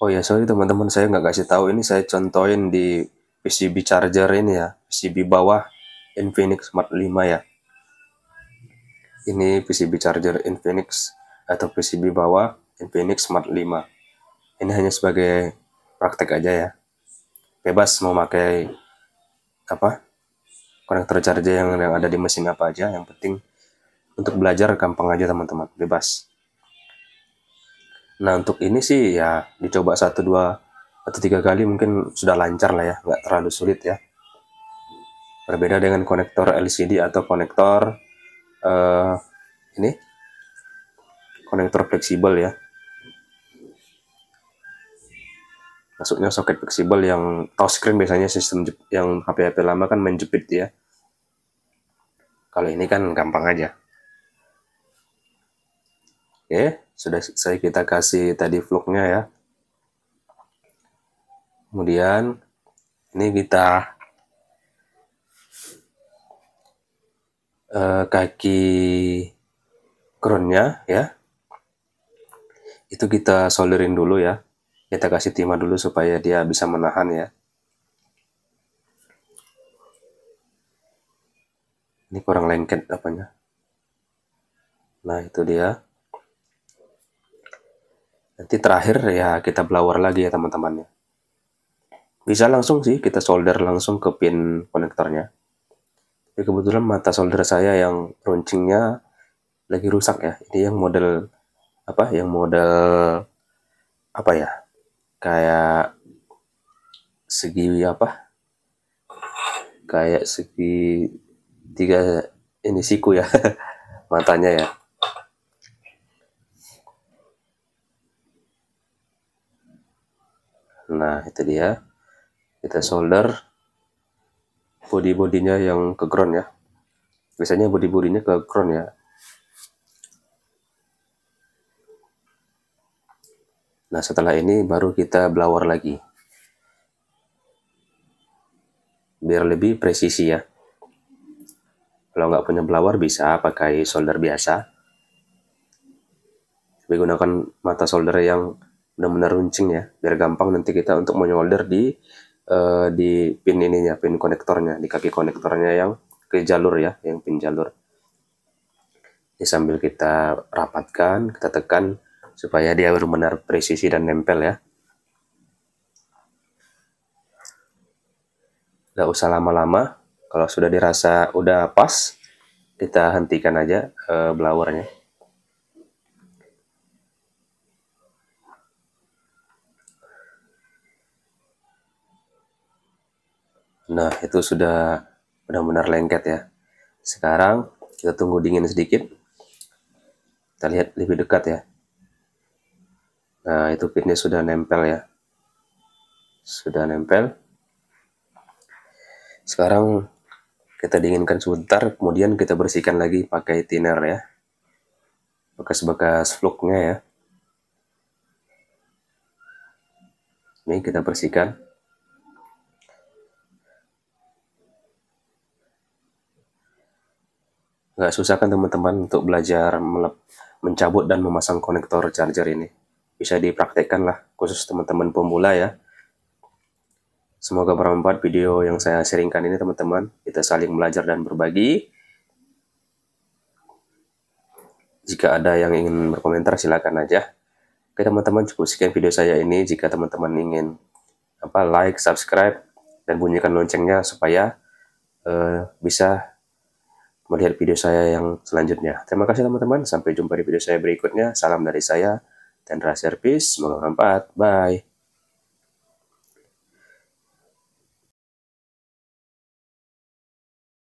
Oh ya, sorry teman-teman, saya nggak kasih tahu ini, saya contohin di PCB charger ini ya, PCB bawah Infinix Smart 5 ya. Ini PCB charger Infinix atau PCB bawah Infinix Smart 5. Ini hanya sebagai praktek aja ya. Bebas mau pakai apa konektor charger yang ada di mesin apa aja, yang penting untuk belajar gampang aja teman-teman, bebas. Nah untuk ini sih ya dicoba 1, 2, atau 3 kali mungkin sudah lancar lah ya, nggak terlalu sulit ya. Berbeda dengan konektor LCD atau konektor ini konektor fleksibel ya. Masuknya soket fleksibel yang touchscreen, biasanya sistem yang HP-HP lama kan menjepit ya. Kalau ini kan gampang aja. Oke, sudah selesai kita kasih tadi vlognya ya. Kemudian ini kita kaki crownnya ya, itu kita solderin dulu ya. Kita kasih timah dulu supaya dia bisa menahan ya. Ini kurang lengket apanya. Nah itu dia. Nanti terakhir ya kita blower lagi ya teman-teman ya. Bisa langsung sih kita solder langsung ke pin konektornya. Tapi kebetulan mata solder saya yang runcingnya lagi rusak ya. Ini yang model apa? Yang model apa ya? Kayak segi apa? Kayak segi 3 ini siku ya matanya ya. Nah itu dia, kita solder body-bodinya yang ke ground ya, biasanya body-bodinya ke ground ya. Nah setelah ini baru kita blower lagi biar lebih presisi ya. Kalau nggak punya blower bisa pakai solder biasa, tapi gunakan mata solder yang benar-benar runcing ya, biar gampang nanti kita untuk menyolder di pin ininya, pin konektornya, di kaki konektornya yang ke jalur ya, yang pin jalur. Ini sambil kita rapatkan, kita tekan supaya dia benar-benar presisi dan nempel ya. Nggak usah lama-lama, kalau sudah dirasa udah pas, kita hentikan aja blowernya. Nah itu sudah benar-benar lengket ya. Sekarang kita tunggu dingin sedikit, kita lihat lebih dekat ya. Nah itu pinnya sudah nempel ya, sudah nempel. Sekarang kita dinginkan sebentar, kemudian kita bersihkan lagi pakai thinner ya, bekas-bekas fluknya ya. Ini kita bersihkan. Nggak susah kan teman-teman untuk belajar mencabut dan memasang konektor charger ini. Bisa dipraktekkan lah, khusus teman-teman pemula ya. Semoga bermanfaat video yang saya sharingkan ini teman-teman. Kita saling belajar dan berbagi. Jika ada yang ingin berkomentar silakan aja. Oke teman-teman, cukup sekian video saya ini. Jika teman-teman ingin like, subscribe, dan bunyikan loncengnya supaya bisa melihat video saya yang selanjutnya. Terima kasih teman-teman. Sampai jumpa di video saya berikutnya. Salam dari saya, Tendra Service. Semoga bermanfaat. Bye.